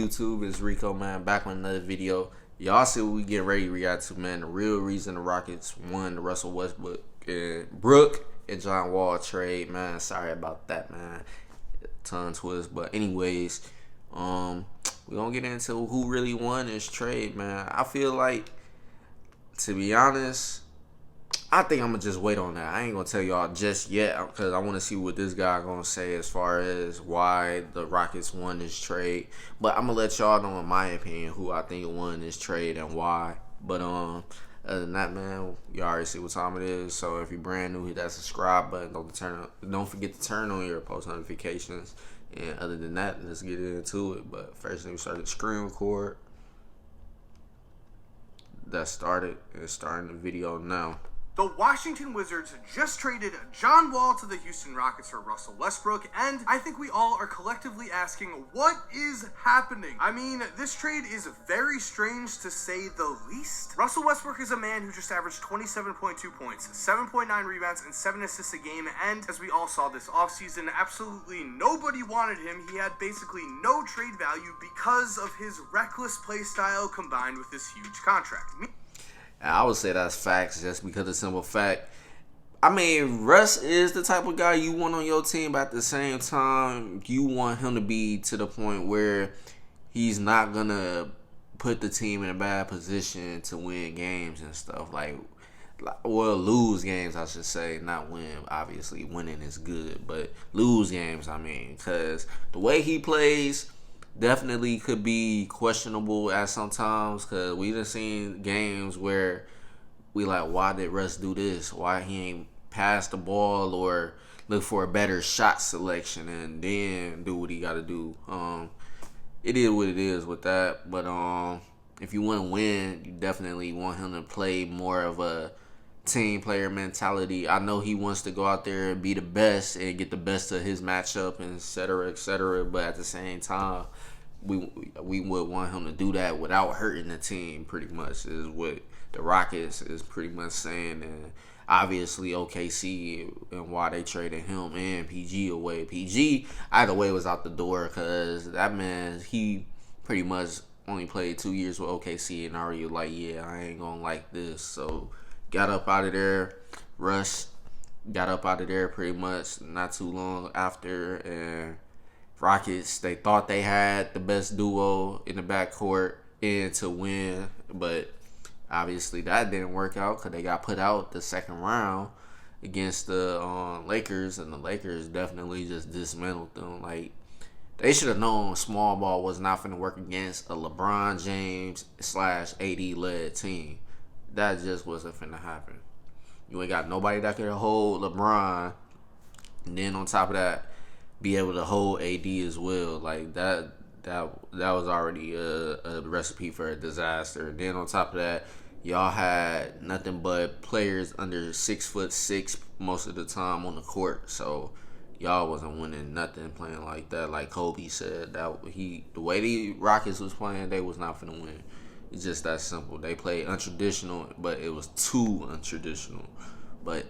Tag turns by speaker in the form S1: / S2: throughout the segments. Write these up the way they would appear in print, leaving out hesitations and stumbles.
S1: YouTube, it's Rico, man, back with another video. Y'all see what we get ready to react to, man. The real reason the Rockets won the Russell Westbrook and John Wall trade, man. Sorry about that, man. Tongue twist. But anyways, we're gonna get into who really won this trade, man. I feel like, to be honest, I think I'm gonna just wait on that. I ain't gonna tell y'all just yet because I want to see what this guy gonna say as far as why the Rockets won this trade. But I'm gonna let y'all know, in my opinion, who I think won this trade and why. But other than that, man, you already see what time it is. So if you're brand new, hit that subscribe button. Don't forget to turn on your post notifications. And other than that, let's get into it. But first, let me start the screen record. That started. It's starting the video now.
S2: The Washington Wizards just traded John Wall to the Houston Rockets for Russell Westbrook, and I think we all are collectively asking, what is happening? I mean, this trade is very strange to say the least. Russell Westbrook is a man who just averaged 27.2 points, 7.9 rebounds, and 7 assists a game, and as we all saw this offseason, absolutely nobody wanted him. He had basically no trade value because of his reckless play style combined with this huge contract.
S1: I would say that's facts, just because of the simple fact. I mean, Russ is the type of guy you want on your team, but at the same time, you want him to be to the point where he's not going to put the team in a bad position to win games and stuff. Well, lose games, I should say. Not win. Obviously, winning is good, but lose games, I mean, because the way he plays definitely could be questionable at sometimes, because we done seen games where we like, why did Russ do this? Why he ain't pass the ball or look for a better shot selection and then do what he got to do. It is what it is with that. But if you want to win, you definitely want him to play more of a team player mentality. I know he wants to go out there and be the best and get the best of his matchup, and et cetera, but at the same time, we would want him to do that without hurting the team, pretty much, is what the Rockets is pretty much saying. And obviously OKC and why they traded him and PG away. PG either way was out the door, because that man, he pretty much only played 2 years with OKC and already like, yeah, I ain't gonna like this. So got up out of there. Russ got up out of there pretty much not too long after, and Rockets, they thought they had the best duo in the backcourt and to win, but obviously that didn't work out because they got put out the second round against the Lakers, and the Lakers definitely just dismantled them. Like, they should have known small ball was not going to work against a LeBron James / AD led team. That just wasn't finna happen. You ain't got nobody that could hold LeBron, and then on top of that, be able to hold AD as well. Like, that was already a recipe for a disaster. And then on top of that, y'all had nothing but players under 6'6" most of the time on the court. So y'all wasn't winning nothing playing like that. Like Kobe said, the way the Rockets was playing, they was not finna win. It's just that simple. They played untraditional, but it was too untraditional. But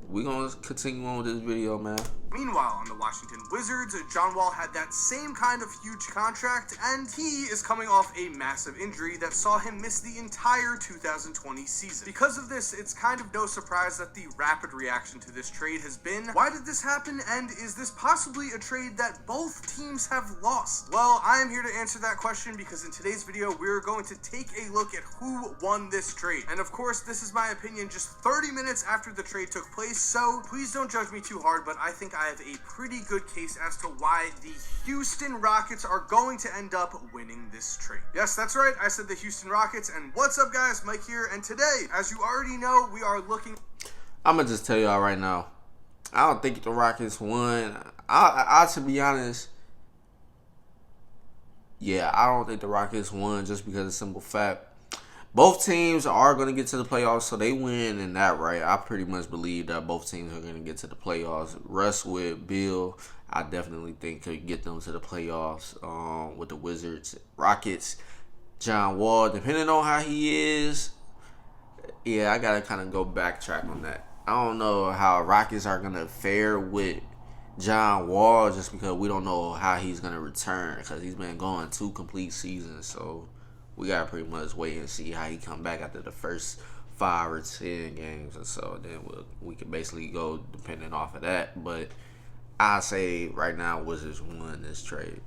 S1: we're going to continue on with this video, man.
S2: Meanwhile, on the Washington Wizards, John Wall had that same kind of huge contract, and he is coming off a massive injury that saw him miss the entire 2020 season. Because of this, it's kind of no surprise that the rapid reaction to this trade has been, why did this happen, and is this possibly a trade that both teams have lost? Well, I am here to answer that question, because in today's video, we're going to take a look at who won this trade. And of course, this is my opinion just 30 minutes after the trade took place, so please don't judge me too hard, but I think I have a pretty good case as to why the Houston Rockets are going to end up winning this trade. Yes, that's right, I said the Houston Rockets. And what's up, guys? Mike here, and today, as you already know, we are looking...
S1: I'm gonna just tell y'all right now, I don't think the Rockets won. I to be honest, yeah, I don't think the Rockets won, just because of the simple fact, both teams are going to get to the playoffs, so they win in that, right? I pretty much believe that both teams are going to get to the playoffs. Russ with Bill, I definitely think could get them to the playoffs with the Wizards. Rockets, John Wall, depending on how he is, Yeah, I gotta kind of go backtrack on that. I don't know how Rockets are gonna fare with John Wall just because we don't know how he's gonna return because he's been going 2 complete seasons. So we gotta pretty much wait and see how he come back after the first 5 or 10 games or so. Then we can basically go depending off of that. But I say right now Wizards won this trade.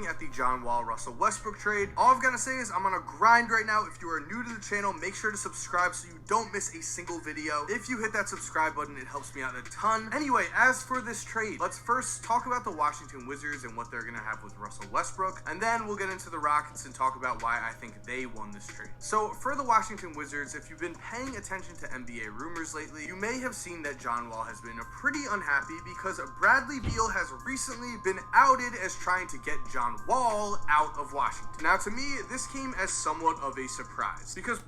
S2: At the John Wall Russell Westbrook trade. All I've got to say is I'm on a grind right now. If you are new to the channel, make sure to subscribe so you don't miss a single video. If you hit that subscribe button, it helps me out a ton. Anyway, as for this trade, let's first talk about the Washington Wizards and what they're going to have with Russell Westbrook, and then we'll get into the Rockets and talk about why I think they won this trade. So for the Washington Wizards, if you've been paying attention to NBA rumors lately, you may have seen that John Wall has been pretty unhappy because Bradley Beal has recently been outed as trying to get John Wall out of Washington. Now, to me, this came as somewhat of a surprise because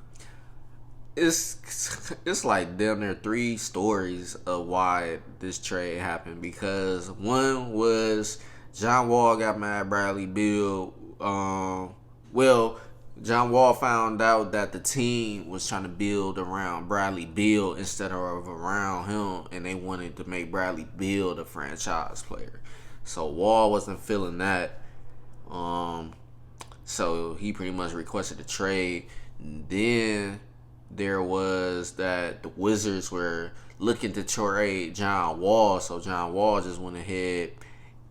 S1: it's like damn near 3 stories of why this trade happened. Because one was John Wall got mad at Bradley Beal. John Wall found out that the team was trying to build around Bradley Beal instead of around him, and they wanted to make Bradley Beal the franchise player. So Wall wasn't feeling that. So he pretty much requested a trade. Then there was that the Wizards were looking to trade John Wall, so John Wall just went ahead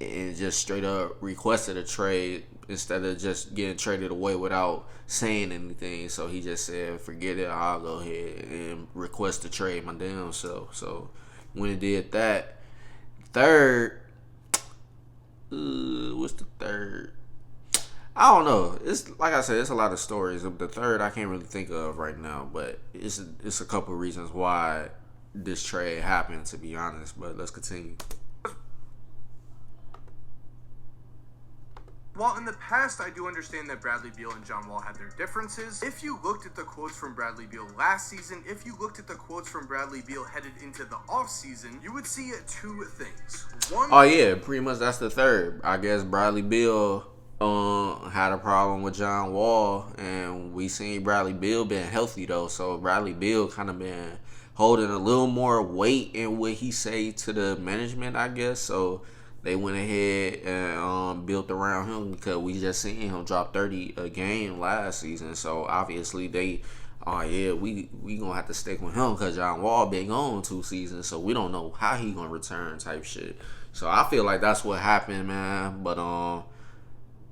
S1: and just straight up requested a trade instead of just getting traded away without saying anything. So he just said, forget it, I'll go ahead and request a trade my damn self. So when he did that, third, what's the third? I don't know. It's like I said, it's a lot of stories. The third I can't really think of right now, but it's a couple of reasons why this trade happened, to be honest. But let's continue.
S2: while in the past I do understand that Bradley Beal and John Wall had their differences, if you looked at the quotes from Bradley Beal last season, if you looked at the quotes from Bradley Beal headed into the offseason, you would see 2 things. One,
S1: oh yeah, pretty much that's the third. I guess Bradley Beal had a problem with John Wall, and we seen Bradley Beal been healthy though, so Bradley Beal kind of been holding a little more weight in what he say to the management, I guess. So they went ahead and built around him because we just seen him drop 30 a game last season. So obviously they, we gonna have to stick with him because John Wall been gone 2 seasons, so we don't know how he gonna return type shit. So I feel like that's what happened, man. But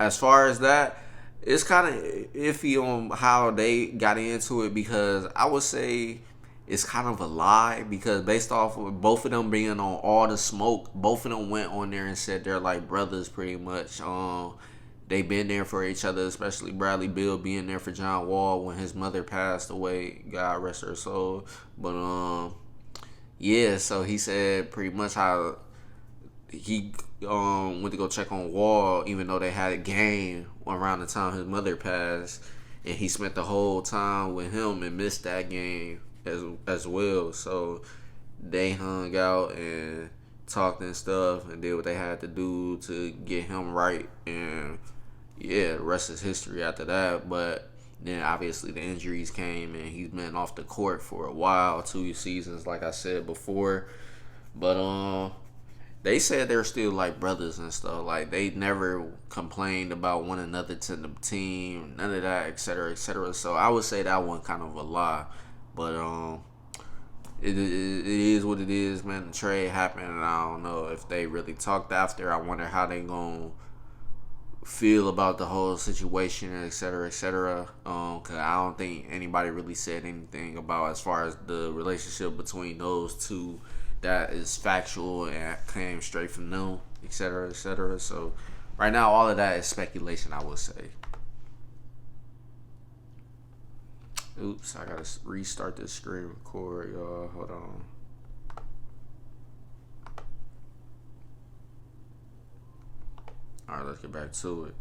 S1: as far as that, it's kind of iffy on how they got into it, because I would say it's kind of a lie, because based off of both of them being on All the Smoke, both of them went on there and said they're like brothers pretty much. They been there for each other, especially Bradley Beal being there for John Wall when his mother passed away, God rest her soul. But yeah, so he said pretty much how he went to go check on Wall even though they had a game around the time his mother passed, and he spent the whole time with him and missed that game as well. So they hung out and talked and stuff and did what they had to do to get him right, and yeah, the rest is history after that. But then obviously the injuries came and he's been off the court for a while, 2 seasons like I said before. But they said they're still like brothers and stuff. Like they never complained about one another to the team, none of that, etc., etc. So I would say that one kind of a lie. But it is what it is, man. The trade happened, and I don't know if they really talked after. I wonder how they gonna feel about the whole situation, etc., etc. Cause I don't think anybody really said anything about as far as the relationship between those two that is factual and came straight from them, etc., etc. So right now, all of that is speculation, I would say. Oops, I gotta restart this screen record, y'all. Hold on. Alright, let's get back to it.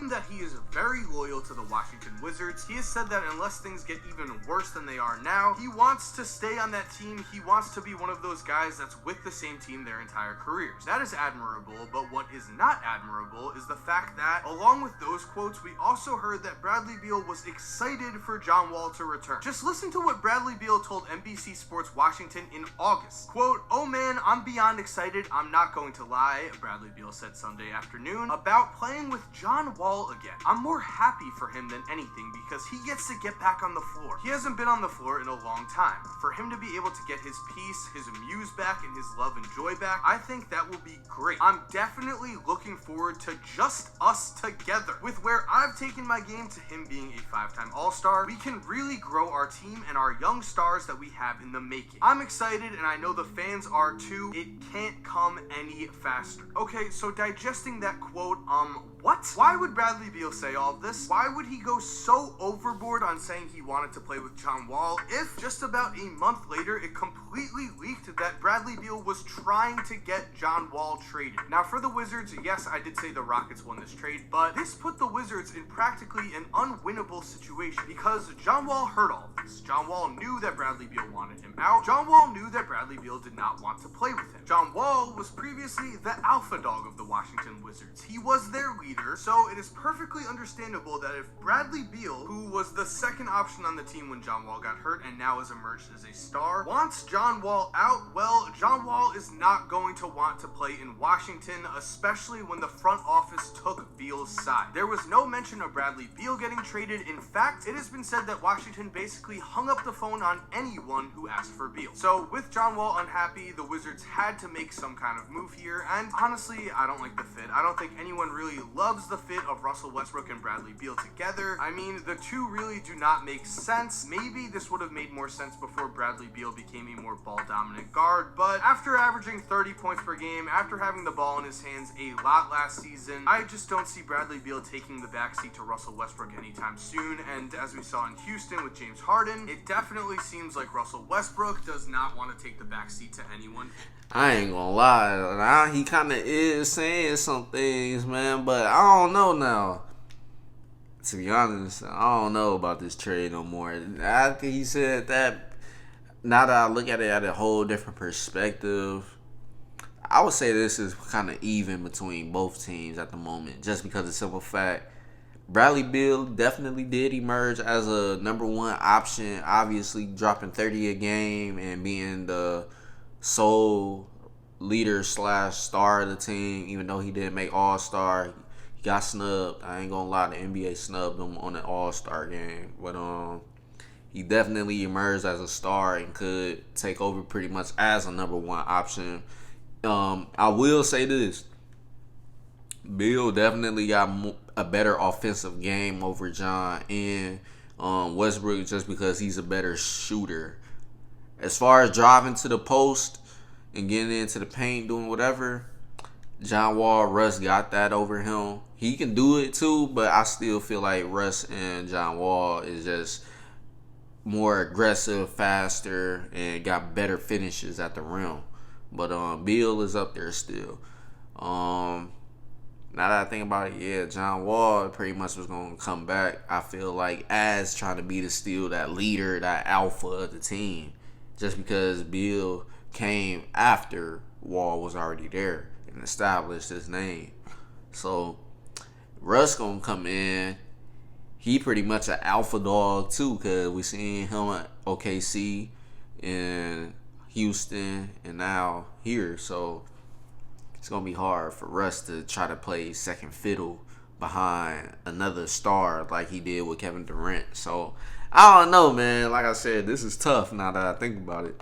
S2: that he is very loyal to the Washington Wizards. He has said that unless things get even worse than they are now, he wants to stay on that team. He wants to be one of those guys that's with the same team their entire careers. That is admirable, but what is not admirable is the fact that, along with those quotes, we also heard that Bradley Beal was excited for John Wall to return. Just listen to what Bradley Beal told NBC Sports Washington in August. Quote, "Oh man, I'm beyond excited. I'm not going to lie," Bradley Beal said Sunday afternoon, about playing with John Wall again. "I'm more happy for him than anything because he gets to get back on the floor. He hasn't been on the floor in a long time. For him to be able to get his peace, his muse back, and his love and joy back, I think that will be great. I'm definitely looking forward to just us together. With where I've taken my game to him being a 5-time All-Star, we can really grow our team and our young stars that we have in the making. I'm excited, and I know the fans are too. It can't come any faster." Okay, so digesting that quote, what? Why would Bradley Beal say all of this? Why would he go so overboard on saying he wanted to play with John Wall if just about a month later it completely leaked that Bradley Beal was trying to get John Wall traded? Now for the Wizards, yes, I did say the Rockets won this trade, but this put the Wizards in practically an unwinnable situation because John Wall heard all of this. John Wall knew that Bradley Beal wanted him out. John Wall knew that Bradley Beal did not want to play with him. John Wall was previously the alpha dog of the Washington Wizards. He was their leader, so it is perfectly understandable that if Bradley Beal, who was the second option on the team when John Wall got hurt and now has emerged as a star, wants John Wall out, well, John Wall is not going to want to play in Washington, especially when the front office took Beal's side. There was no mention of Bradley Beal getting traded. In fact, it has been said that Washington basically hung up the phone on anyone who asked for Beal. So with John Wall unhappy, the Wizards had to make some kind of move here, and honestly, I don't like the fit. I don't think anyone really loves the fit of Russell Westbrook and Bradley Beal together. I mean, the two really do not make sense. Maybe this would have made more sense before Bradley Beal became a more ball-dominant guard, but after averaging 30 points per game, after having the ball in his hands a lot last season, I just don't see Bradley Beal taking the backseat to Russell Westbrook anytime soon, and as we saw in Houston with James Harden, it definitely seems like Russell Westbrook does not want to take the backseat to anyone.
S1: I ain't gonna lie, he kind of is saying some things, man, but I don't know now. To be honest, I don't know about this trade no more. After he said that, now that I look at it at a whole different perspective, I would say this is kind of even between both teams at the moment, just because of the simple fact Bradley Beal definitely did emerge as a number one option, obviously dropping 30 a game and being the sole leader / star of the team, even though he didn't make All-Star. He got snubbed. I ain't gonna lie, the NBA snubbed him on the All-Star game. But he definitely emerged as a star and could take over pretty much as a number one option. I will say this. Bill definitely got a better offensive game over John and Westbrook just because he's a better shooter. As far as driving to the post and getting into the paint, doing whatever, John Wall, Russ got that over him. He can do it too, but I still feel like Russ and John Wall is just more aggressive, faster, and got better finishes at the rim. But Beal is up there still. Now that I think about it, yeah, John Wall pretty much was going to come back, I feel like, as trying to be that leader, that alpha of the team. Just because Beal came after Wall was already there and established his name. So, Russ going to come in. He pretty much an alpha dog, too, because we seen him at OKC and Houston and now here. So, it's going to be hard for Russ to try to play second fiddle behind another star like he did with Kevin Durant. So, I don't know, man. Like I said, this is tough now that I think about it.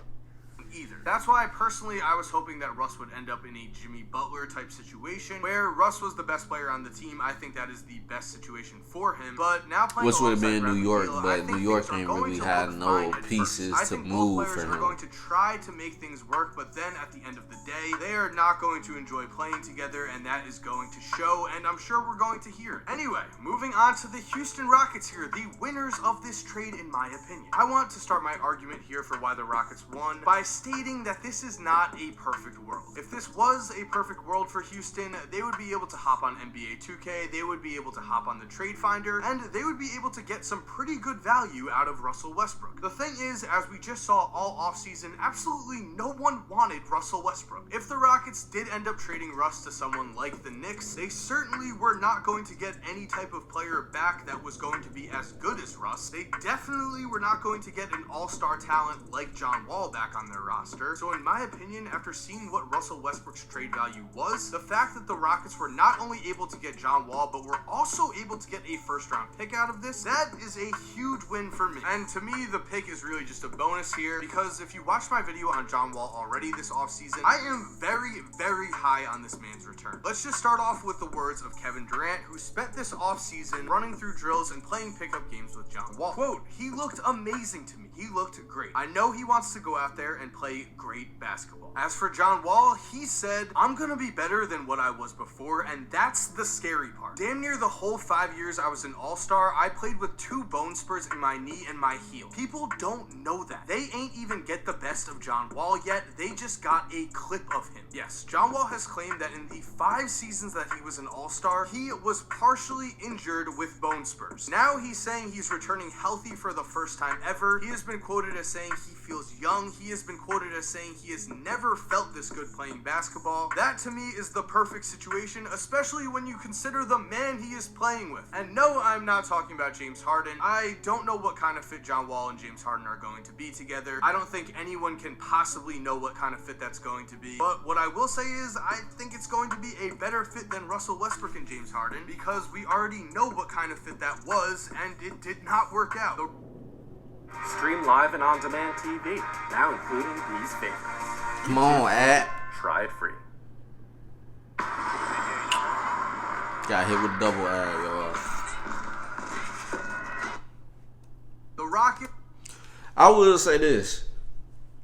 S2: Either. That's why personally I was hoping that Russ would end up in a Jimmy Butler type situation where Russ was the best player on the team. I think that is the best situation for him. But now playing
S1: which would have been
S2: alongside
S1: New York,
S2: Beal,
S1: but New York ain't really had no pieces to move for him.
S2: Both players are going to try to make things work, but then at the end of the day, they are not going to enjoy playing together, and that is going to show, and I'm sure we're going to hear it. Anyway, moving on to the Houston Rockets here, the winners of this trade in my opinion. I want to start my argument here for why the Rockets won by stating that this is not a perfect world. If this was a perfect world for Houston, they would be able to hop on NBA 2K, they would be able to hop on the Trade Finder, and they would be able to get some pretty good value out of Russell Westbrook. The thing is, as we just saw all offseason, absolutely no one wanted Russell Westbrook. If the Rockets did end up trading Russ to someone like the Knicks, they certainly were not going to get any type of player back that was going to be as good as Russ. They definitely were not going to get an all-star talent like John Wall back on their roster. So in my opinion, after seeing what Russell Westbrook's trade value was, the fact that the Rockets were not only able to get John Wall, but were also able to get a first-round pick out of this, that is a huge win for me. And to me, the pick is really just a bonus here, because if you watched my video on John Wall already this offseason, I am very, very high on this man's return. Let's just start off with the words of Kevin Durant, who spent this offseason running through drills and playing pickup games with John Wall. Quote, "He looked amazing to me. He looked great. I know he wants to go out there and play great basketball." As for John Wall, he said, "I'm gonna be better than what I was before, and that's the scary part. Damn near the whole 5 years I was an all-star, I played with 2 bone spurs in my knee and my heel. People don't know that. They ain't even get the best of John Wall yet. They just got a clip of him." Yes, John Wall has claimed that in the 5 seasons that he was an all-star, he was partially injured with bone spurs. Now he's saying he's returning healthy for the first time ever. He has been quoted as saying he feels young. He has been quoted as saying he has never felt this good playing basketball. That to me is the perfect situation, especially when you consider the man he is playing with. And no, I'm not talking about James Harden. I don't know what kind of fit John Wall and James Harden are going to be together. I don't think anyone can possibly know what kind of fit that's going to be. But what I will say is I think it's going to be a better fit than Russell Westbrook and James Harden, because we already know what kind of fit that was, and it did not work out.
S3: Stream live and on-demand TV, now including these favorites.
S1: Come on, Ad.
S3: Try it free.
S1: Got hit with double ad, y'all.
S2: The Rockets.
S1: I will say this.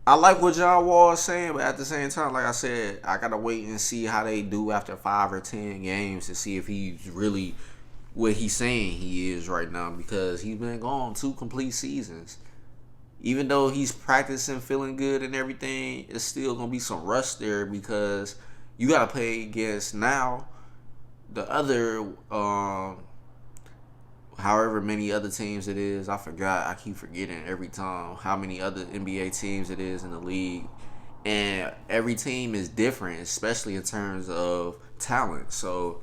S1: I like what John Wall is saying, but at the same time, like I said, I gotta wait and see how they do after 5 or 10 games to see if he's really what he's saying he is right now, because he's been gone 2 complete seasons. Even though he's practicing, feeling good and everything, it's still gonna be some rust there, because you gotta play against now the other however many other teams it is. I keep forgetting every time how many other NBA teams it is in the league, and every team is different, especially in terms of talent. So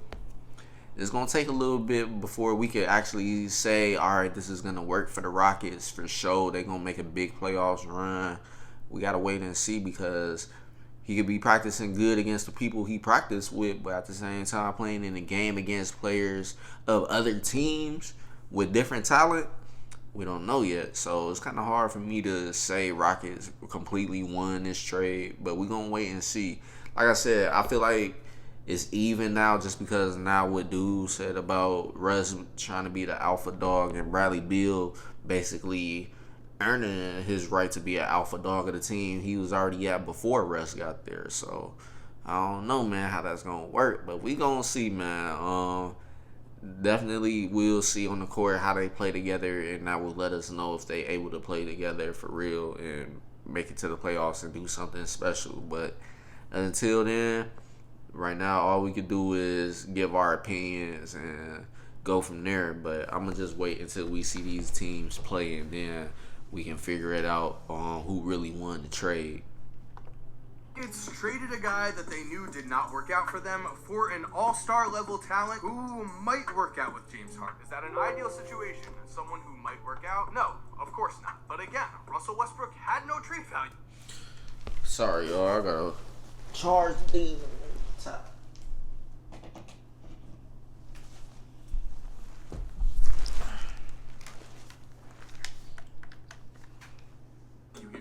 S1: it's gonna take a little bit before we could actually say, all right, this is gonna work for the Rockets for sure. They're gonna make a big playoffs run. We gotta wait and see, because he could be practicing good against the people he practiced with, but at the same time playing in a game against players of other teams with different talent, we don't know yet. So it's kind of hard for me to say Rockets completely won this trade, but we're going to wait and see. Like I said, I feel like it's even now, just because now what dude said about Russ trying to be the alpha dog and Bradley Beal basically earning his right to be an alpha dog of the team he was already at before Russ got there. So I don't know, man, how that's gonna work, but we gonna see, man. Definitely we'll see on the court how they play together, and that will let us know if they able to play together for real and make it to the playoffs and do something special. But until then, right now all we can do is give our opinions and go from there. But I'm gonna just wait until we see these teams play, and then we can figure it out on who really won the trade.
S2: It's traded a guy that they knew did not work out for them for an all-star level talent who might work out with James Harden. Is that an ideal situation? Someone who might work out? No, of course not. But again, Russell Westbrook had no trade value.
S1: Sorry, y'all. I gotta charge the top.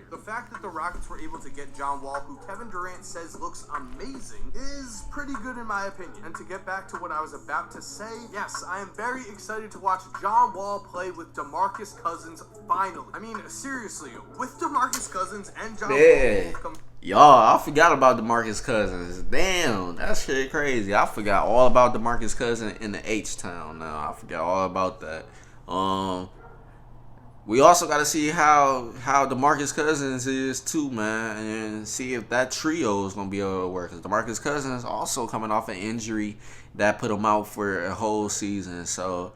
S2: The fact that the Rockets were able to get John Wall, who Kevin Durant says looks amazing, is pretty good in my opinion. And to get back to what I was about to say, yes, I am very excited to watch John Wall play with DeMarcus Cousins finally. I mean, seriously, with DeMarcus Cousins and John Wall.
S1: Y'all, I forgot about DeMarcus Cousins. Damn, that shit crazy. I forgot all about DeMarcus Cousins in the H-Town now. I forgot all about that. We also got to see how DeMarcus Cousins is too, man, and see if that trio is gonna be able to work. Cause DeMarcus Cousins also coming off an injury that put him out for a whole season. So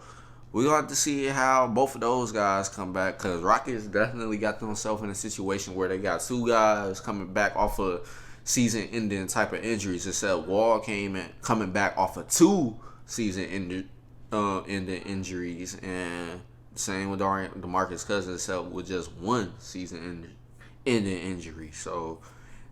S1: we're gonna have to see how both of those guys come back. Cause Rockets definitely got themselves in a situation where they got two guys coming back off of season-ending type of injuries. Except Wall coming back off of two season-ending injuries, and same with DeMarcus Cousins itself with just one season-ending injury. So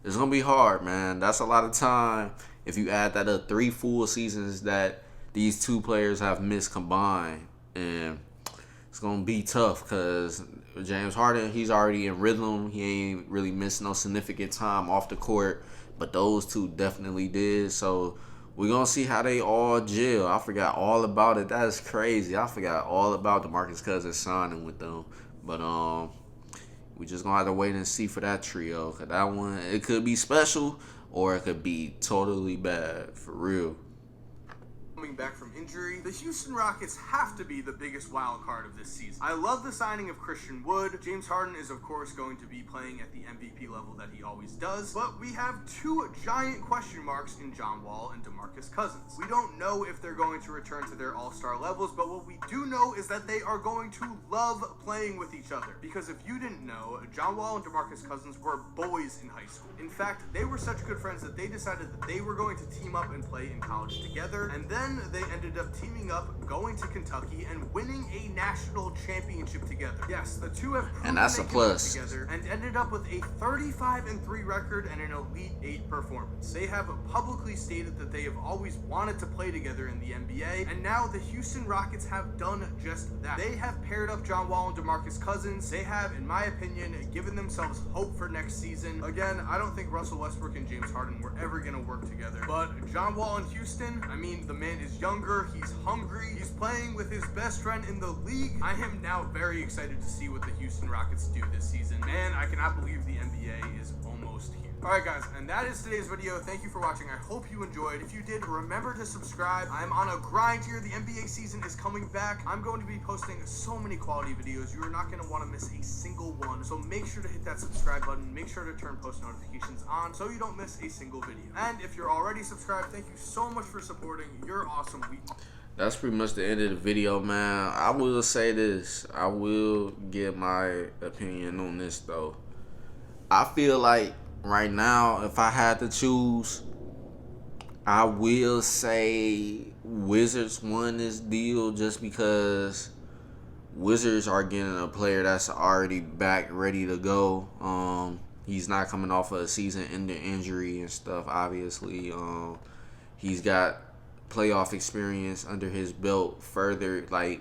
S1: it's gonna be hard, man. That's a lot of time if you add that up. 3 full seasons that these two players have missed combined, and it's gonna be tough because James Harden, he's already in rhythm. He ain't really missed no significant time off the court, but those two definitely did. So we're going to see how they all gel. I forgot all about it. That's crazy. I forgot all about DeMarcus Cousins signing with them. But we just going to have to wait and see for that trio. Because that one, it could be special or it could be totally bad. For real.
S2: Coming back from injury, the Houston Rockets have to be the biggest wild card of this season. I love the signing of Christian Wood. James Harden is of course going to be playing at the MVP level that he always does, but we have 2 giant question marks in John Wall and DeMarcus Cousins. We don't know if they're going to return to their all-star levels, but what we do know is that they are going to love playing with each other. Because if you didn't know, John Wall and DeMarcus Cousins were boys in high school. In fact, they were such good friends that they decided that they were going to team up and play in college together, and then they ended up teaming up, going to Kentucky, and winning a national championship together. Yes, the two have proven
S1: And that's a plus.
S2: together and ended up with a 35-3 record and an Elite 8 performance. They have publicly stated that they have always wanted to play together in the NBA, and now the Houston Rockets have done just that. They have paired up John Wall and DeMarcus Cousins. They have, in my opinion, given themselves hope for next season. Again, I don't think Russell Westbrook and James Harden were ever going to work together, but John Wall in Houston, I mean, the man is younger, he's hungry, he's playing with his best friend in the league. I am now very excited to see what the Houston Rockets do this season. Man, I cannot believe the NBA is almost here. Alright guys, and that is today's video. Thank you for watching. I hope you enjoyed. If you did, remember to subscribe. I'm on a grind here. The NBA season is coming back. I'm going to be posting so many quality videos. You are not going to want to miss a single one. So make sure to hit that subscribe button. Make sure to turn post notifications on so you don't miss a single video. And if you're already subscribed, thank you so much for supporting. You're awesome.
S1: That's pretty much the end of the video, man. I will say this. I will give my opinion on this, though. I feel like right now, if I had to choose, I will say Wizards won this deal just because Wizards are getting a player that's already back, ready to go. He's not coming off of a season-ending injury and stuff, obviously. He's got playoff experience under his belt furthermore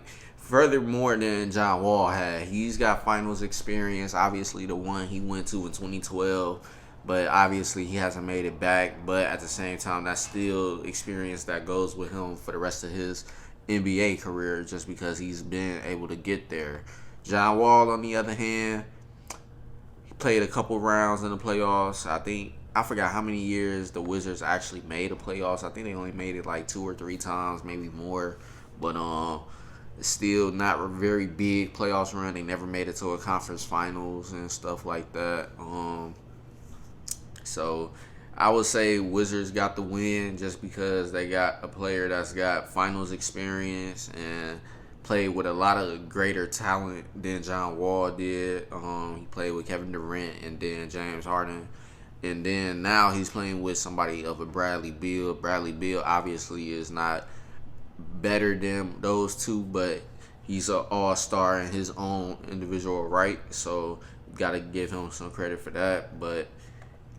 S1: than John Wall had. He's got finals experience, obviously the one he went to in 2012, but obviously he hasn't made it back. But at the same time, that's still experience that goes with him for the rest of his NBA career just because he's been able to get there. John Wall, on the other hand, he played a couple rounds in the playoffs. I forgot how many years the Wizards actually made the playoffs. I think they only made it like 2 or 3 times, maybe more. But it's still not a very big playoffs run. They never made it to a conference finals and stuff like that. So I would say Wizards got the win just because they got a player that's got finals experience and played with a lot of greater talent than John Wall did. He played with Kevin Durant and then James Harden. And then now he's playing with somebody of a Bradley Beal. Bradley Beal obviously is not better than those two, but he's an all-star in his own individual right. So you got to give him some credit for that. But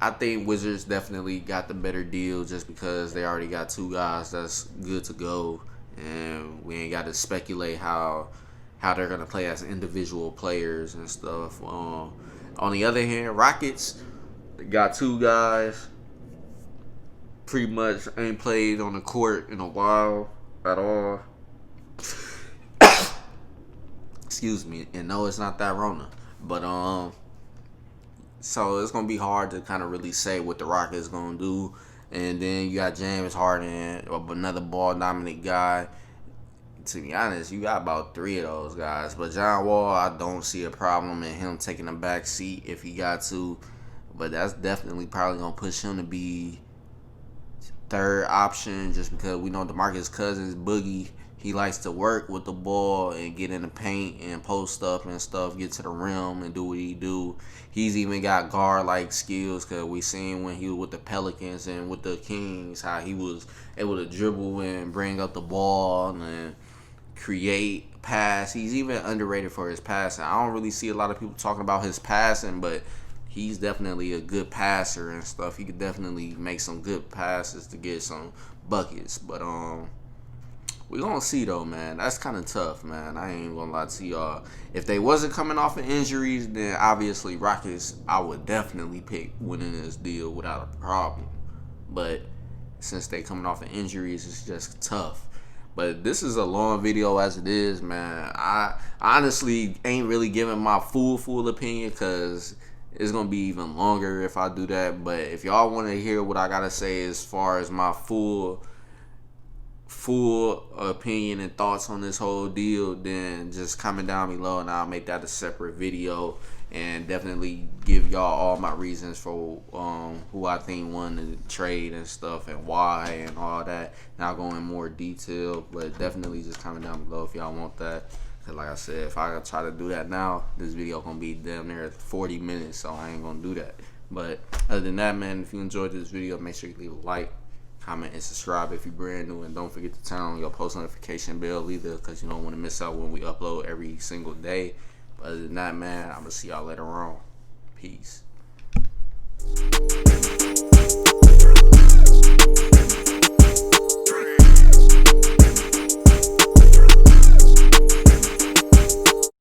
S1: I think Wizards definitely got the better deal just because they already got 2 guys that's good to go. And we ain't got to speculate how they're going to play as individual players and stuff. On the other hand, Rockets, they got 2 guys pretty much ain't played on the court in a while at all. Excuse me. And no, it's not that Rona. But so it's gonna be hard to kind of really say what the Rockets gonna do. And then you got James Harden, another ball dominant guy. to be honest, you got about 3 of those guys. But John Wall, I don't see a problem in him taking a back seat if he got to. But that's definitely probably going to push him to be third option, just because we know DeMarcus Cousins, Boogie, he likes to work with the ball and get in the paint and post up and stuff, get to the rim and do what he do. He's even got guard-like skills, because we seen when he was with the Pelicans and with the Kings how he was able to dribble and bring up the ball and create, pass. He's even underrated for his passing. I don't really see a lot of people talking about his passing, but he's definitely a good passer and stuff. He could definitely make some good passes to get some buckets. But we gonna see though, man. That's kind of tough, man. I ain't gonna lie to y'all. If they wasn't coming off of injuries, then obviously Rockets, I would definitely pick winning this deal without a problem. But since they coming off of injuries, it's just tough. But this is a long video as it is, man. I honestly ain't really giving my full opinion, because it's gonna be even longer if I do that. But if y'all want to hear what I gotta say as far as my full opinion and thoughts on this whole deal, then just comment down below and I'll make that a separate video, and definitely give y'all all my reasons for who I think won the trade and stuff and why and all that. Now go in more detail, but definitely just comment down below if y'all want that. Cause like I said, if I try to do that now, this video gonna be damn near 40 minutes, so I ain't gonna do that. But other than that, man, if you enjoyed this video, make sure you leave a like, comment, and subscribe if you're brand new, and don't forget to turn on your post notification bell either, because you don't want to miss out when we upload every single day. But other than that, man, I'm gonna see y'all later on. Peace.